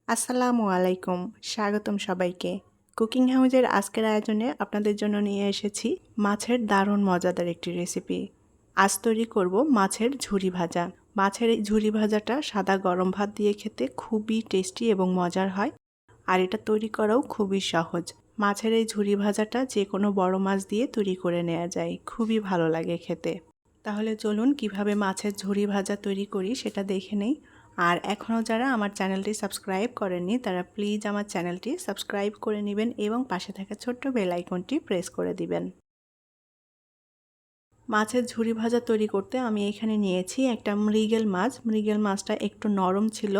আসসালামু আলাইকুম, স্বাগতম সবাইকে। কুকিং হাউজের আজকের আয়োজনে আপনাদের জন্য নিয়ে এসেছি মাছের দারুণ মজাদার একটি রেসিপি। আজ তৈরি করব মাছের ঝুরি ভাজা। মাছের এই ঝুরি ভাজাটা সাদা গরম ভাত দিয়ে খেতে খুবই টেস্টি এবং মজার হয়, আর এটা তৈরি করাও খুবই সহজ। মাছের এই ঝুরি ভাজাটা যে কোনো বড় মাছ দিয়ে তৈরি করে নেওয়া যায়, খুবই ভালো লাগে খেতে। তাহলে চলুন কিভাবে মাছের ঝুরি ভাজা তৈরি করি সেটা দেখে নেই। আর এখনও যারা আমার চ্যানেলটি সাবস্ক্রাইব করেননি তারা প্লিজ আমার চ্যানেলটি সাবস্ক্রাইব করে নেবেন এবং পাশে থাকা ছোট্ট বেল আইকনটি প্রেস করে দিবেন। মাছের ঝুরি ভাজা তৈরি করতে আমি এখানে নিয়েছি একটা মৃগেল মাছ। মৃগেল মাছটা একটু নরম ছিল,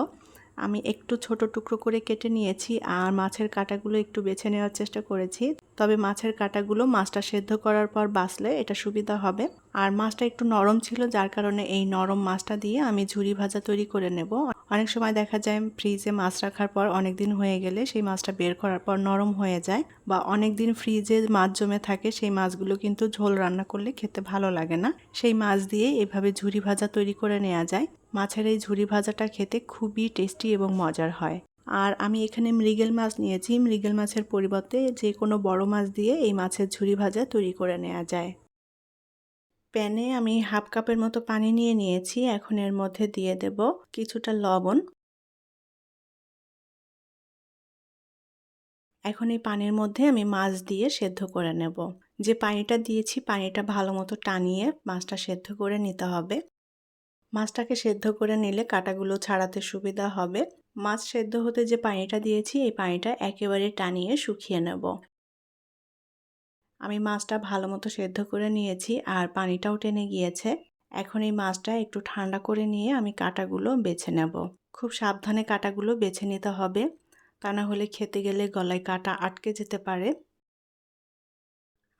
আমি একটু ছোট টুকরো করে কেটে নিয়েছি আর মাছের কাঁটাগুলো একটু বেছে নেওয়ার চেষ্টা করেছি। তবে মাছের কাঁটাগুলো মাছটা সেদ্ধ করার পর বাছলে এটা সুবিধা হবে। আর মাছটা একটু নরম ছিল, যার কারণে এই নরম মাছটা দিয়ে আমি ঝুরি ভাজা তৈরি করে নেব। অনেক সময় দেখা যায় ফ্রিজে মাছ রাখার পর অনেক দিন হয়ে গেলে সেই মাছটা বের করার পর নরম হয়ে যায়, বা অনেক দিন ফ্রিজে মাছ জমে থাকে, সেই মাছগুলো কিন্তু ঝোল রান্না করলে খেতে ভালো লাগে না। সেই মাছ দিয়ে এভাবে ঝুরি ভাজা তৈরি করে নেওয়া যায়। মাছের এই ঝুরি ভাজাটা খেতে খুবই টেস্টি এবং মজার হয়। আর আমি এখানে মৃগেল মাছ নিয়েছি। মৃগেল মাছের পরিবর্তে যে কোনো বড় মাছ দিয়ে এই মাছের ঝুরি ভাজা তৈরি করে নেওয়া যায়। প্যানে আমি হাফ কাপের মতো পানি নিয়ে নিয়েছি। এখন এর মধ্যে দিয়ে দেব কিছুটা লবণ। এখন এই পানির মধ্যে আমি মাছ দিয়ে সেদ্ধ করে নেব। যে পানিটা দিয়েছি পানিটা ভালো মতো টানিয়ে মাছটা সেদ্ধ করে নিতে হবে। মাছটাকে সেদ্ধ করে নিলে কাঁটাগুলো ছাড়াতে সুবিধা হবে। মাছ সেদ্ধ হতে যে পানিটা দিয়েছি এই পানিটা একেবারে টানিয়ে শুকিয়ে নেব। আমি মাছটা ভালো মতো সেদ্ধ করে নিয়েছি আর পানিটাও টেনে গিয়েছে। এখন এই মাছটা একটু ঠান্ডা করে নিয়ে আমি কাঁটাগুলো বেছে নেব। খুব সাবধানে কাঁটাগুলো বেছে নিতে হবে, তা না হলে খেতে গেলে গলায় কাঁটা আটকে যেতে পারে।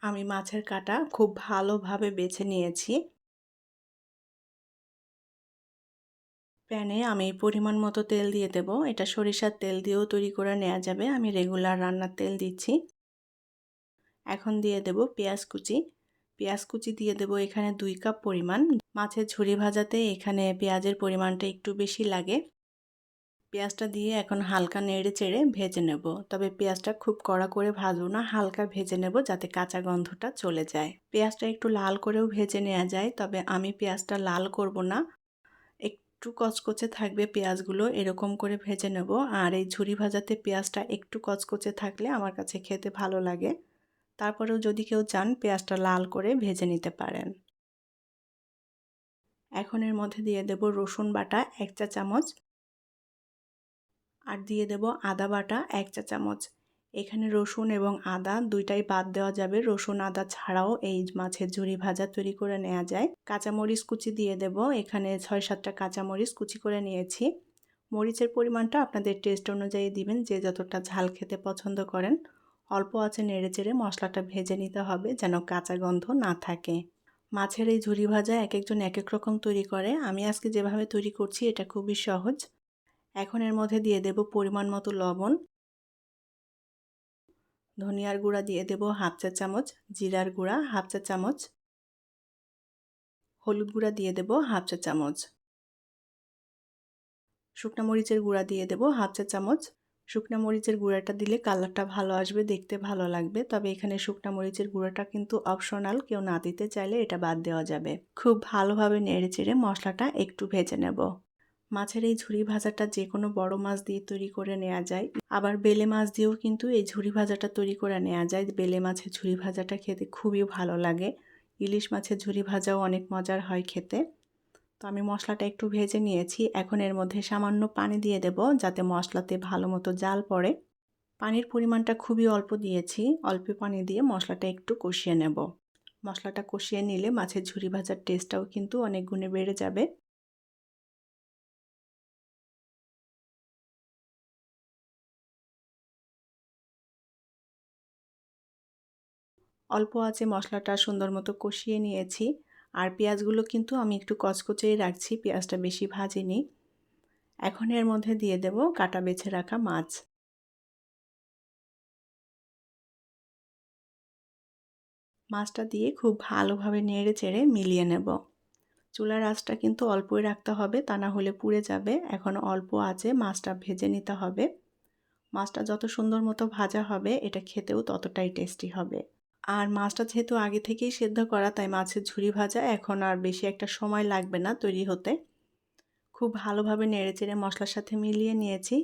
আমি মাছের কাঁটা খুব ভালোভাবে বেছে নিয়েছি। প্যানে আমি পরিমাণ মতো তেল দিয়ে দেব। এটা সরিষার তেল দিয়েও তৈরি করে নেওয়া যাবে, আমি রেগুলার রান্নার তেল দিচ্ছি। এখন দিয়ে দেব পেঁয়াজ কুচি। পেঁয়াজ কুচি দিয়ে দেব এখানে 2 কাপ পরিমাণ। মাছের ঝুরি ভাজাতে এখানে পেঁয়াজের পরিমাণটা একটু বেশি লাগে। পেঁয়াজটা দিয়ে এখন হালকা নেড়ে চেড়ে ভেজে নেব। তবে পেঁয়াজটা খুব কড়া করে ভাজবো না, হালকা ভেজে নেব যাতে কাঁচা গন্ধটা চলে যায়। পেঁয়াজটা একটু লাল করেও ভেজে নেওয়া যায়, তবে আমি পেঁয়াজটা লাল করব না, একটু কচকচে থাকবে পেঁয়াজগুলো, এরকম করে ভেজে নেব। আর এই ঝুরি ভাজাতে পেঁয়াজটা একটু কচকচে থাকলে আমার কাছে খেতে ভালো লাগে। তারপরেও যদি কেউ চান পেঁয়াজটা লাল করে ভেজে নিতে পারেন। এখন এর মধ্যে দিয়ে দেব রসুন বাটা 1 চা চামচ, আর দিয়ে দেব আদা বাটা 1 চা চামচ। এখানে রসুন এবং আদা দুইটাই বাদ দেওয়া যাবে, রসুন আদা ছাড়াও এই মাছের ঝুরি ভাজা তৈরি করে নেওয়া যায়। কাঁচামরিচ কুচি দিয়ে দেব, এখানে 6-7টা কাঁচামরিচ কুচি করে নিয়েছি। মরিচের পরিমাণটা আপনাদের টেস্ট অনুযায়ী দিবেন, যে যতটা ঝাল খেতে পছন্দ করেন। অল্প আঁচে নেড়েচেড়ে মশলাটা ভেজে নিতে হবে যেন কাঁচা গন্ধ না থাকে। মাছের এই ঝুরি ভাজা এক একজন এক এক রকম তৈরি করে, আমি আজকে যেভাবে তৈরি করছি এটা খুবই সহজ। এখন এর মধ্যে দিয়ে দেব পরিমাণ মতো লবণ, ধনিয়ার গুঁড়া দিয়ে দেব হাফ চা চামচ, জিরার গুঁড়া হাফ চা চামচ, হলুদ গুঁড়া দিয়ে দেব হাফ চা চামচ, শুকনো মরিচের গুঁড়া দিয়ে দেব হাফ চা চামচ। শুকনো মরিচের গুঁড়াটা দিলে কালারটা ভালো আসবে, দেখতে ভালো লাগবে, তবে এখানে শুকনো মরিচের গুঁড়াটা কিন্তু অপশনাল, কেউ না দিতে চাইলে এটা বাদ দেওয়া যাবে। খুব ভালোভাবে নেড়েচেড়ে মশলাটা একটু ভেজে নেব। মাছের এই ঝুরি ভাজাটা যে কোনো বড় মাছ দিয়ে তৈরি করে নেওয়া যায়, আবার বেলে মাছ দিয়েও কিন্তু এই ঝুরি ভাজাটা তৈরি করে নেওয়া যায়। বেলে মাছের ঝুরি ভাজাটা খেতে খুবই ভালো লাগে। ইলিশ মাছের ঝুরি ভাজাও অনেক মজার হয় খেতে। তো আমি মশলাটা একটু ভেজে নিয়েছি, এখন এর মধ্যে সামান্য পানি দিয়ে দেব যাতে মশলাতে ভালো মতো জাল পড়ে। পানির পরিমাণটা খুবই অল্প দিয়েছি, অল্প পানি দিয়ে মশলাটা একটু কষিয়ে নেব। মশলাটা কষিয়ে নিলে মাছের ঝুরি ভাজার টেস্টটাও কিন্তু অনেক গুণে বেড়ে যাবে। অল্প আঁচে মশলাটা সুন্দর মতো কষিয়ে নিয়েছি। আর পেঁয়াজগুলো কিন্তু আমি একটু কচকচেই রাখছি, পেঁয়াজটা বেশি ভাজিনি। এখন এর মধ্যে দিয়ে দেব কাটা বেছে রাখা মাছ। মাছটা দিয়ে খুব ভালোভাবে নেড়ে চেড়ে মিলিয়ে নেব। চুলার আঁচটা কিন্তু অল্পই রাখতে হবে, তা না হলে পুড়ে যাবে। এখন অল্প আঁচে মাছটা ভেজে নিতে হবে। মাছটা যত সুন্দর মতো ভাজা হবে এটা খেতেও ততটাই টেস্টি হবে। আর মাছটা যেহেতু আগে থেকেই সেদ্ধ করা, তাই মাছের ঝুরি ভাজা এখন আর বেশি একটা সময় লাগবে না তৈরি হতে। খুব ভালোভাবে নেড়েচেড়ে মশলার সাথে মিলিয়ে নিয়েছি।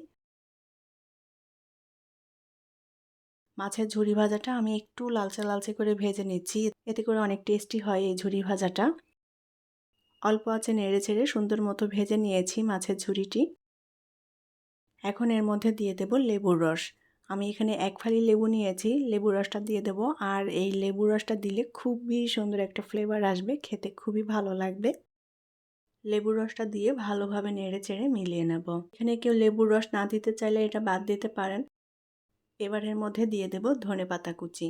মাছের ঝুরি ভাজাটা আমি একটু লালচে লালচে করে ভেজে নিচ্ছি, এতে করে অনেক টেস্টি হয় এই ঝুরি ভাজাটা। অল্প আঁচে নেড়েচেড়ে সুন্দর মতো ভেজে নিয়েছি মাছের ঝুরিটি। এখন এর মধ্যে দিয়ে দেব লেবুর রস। আমি এখানে 1 ফালি লেবু নিয়েছি, লেবুর রসটা দিয়ে দেব। আর এই লেবুর রসটা দিলে খুবই সুন্দর একটা ফ্লেভার আসবে, খেতে খুবই ভালো লাগবে। লেবুর রসটা দিয়ে ভালোভাবে নেড়েচেড়ে মিলিয়ে নেব। এখানে কেউ লেবুর রস না দিতে চাইলে এটা বাদ দিতে পারেন। এবার এর মধ্যে দিয়ে দেব ধনেপাতা কুচি।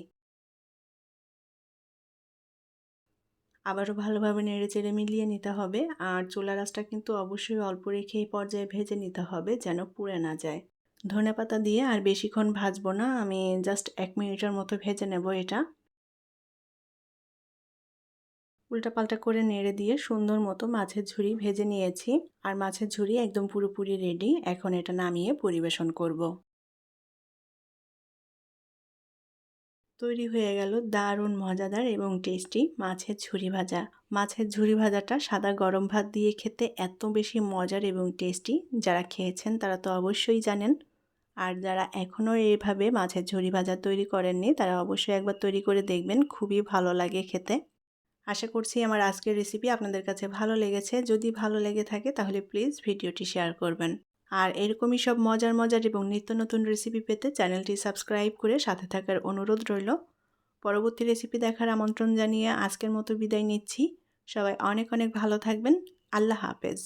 আবারও ভালোভাবে নেড়েচেড়ে মিলিয়ে নিতে হবে। আর চুলার আঁচটা কিন্তু অবশ্যই অল্প রেখে এই পর্যায়ে ভেজে নিতে হবে যেন পুড়ে না যায়। ধনেপাতা দিয়ে আর বেশিক্ষণ ভাজবো না, আমি জাস্ট 1 মিনিটের মতো ভেজে নেব এটা। উল্টাপাল্টা করে নেড়ে দিয়ে সুন্দর মতো মাছের ঝুরি ভেজে নিয়েছি। আর মাছের ঝুরি একদম পুরোপুরি রেডি। এখন এটা নামিয়ে পরিবেশন করব। তৈরি হয়ে গেল দারুণ মজাদার এবং টেস্টি মাছের ঝুরি ভাজা। মাছের ঝুরি ভাজাটা সাদা গরম ভাত দিয়ে খেতে এত বেশি মজার এবং টেস্টি, যারা খেয়েছেন তারা তো অবশ্যই জানেন। আর যারা এখনও এইভাবে মাছের ঝুরি ভাজা তৈরি করেননি তারা অবশ্যই একবার তৈরি করে দেখবেন, খুবই ভালো লাগে খেতে। আশা করছি আমার আজকের রেসিপি আপনাদের কাছে ভালো লেগেছে। যদি ভালো লেগে থাকে তাহলে প্লিজ ভিডিওটি শেয়ার করবেন। আর এরকমই সব মজার মজার এবং নিত্য নতুন রেসিপি পেতে চ্যানেলটি সাবস্ক্রাইব করে সাথে থাকার অনুরোধ রইল। পরবর্তী রেসিপি দেখার আমন্ত্রণ জানিয়ে আজকের মতো বিদায় নিচ্ছি। সবাই অনেক অনেক ভালো থাকবেন। আল্লাহ হাফেজ।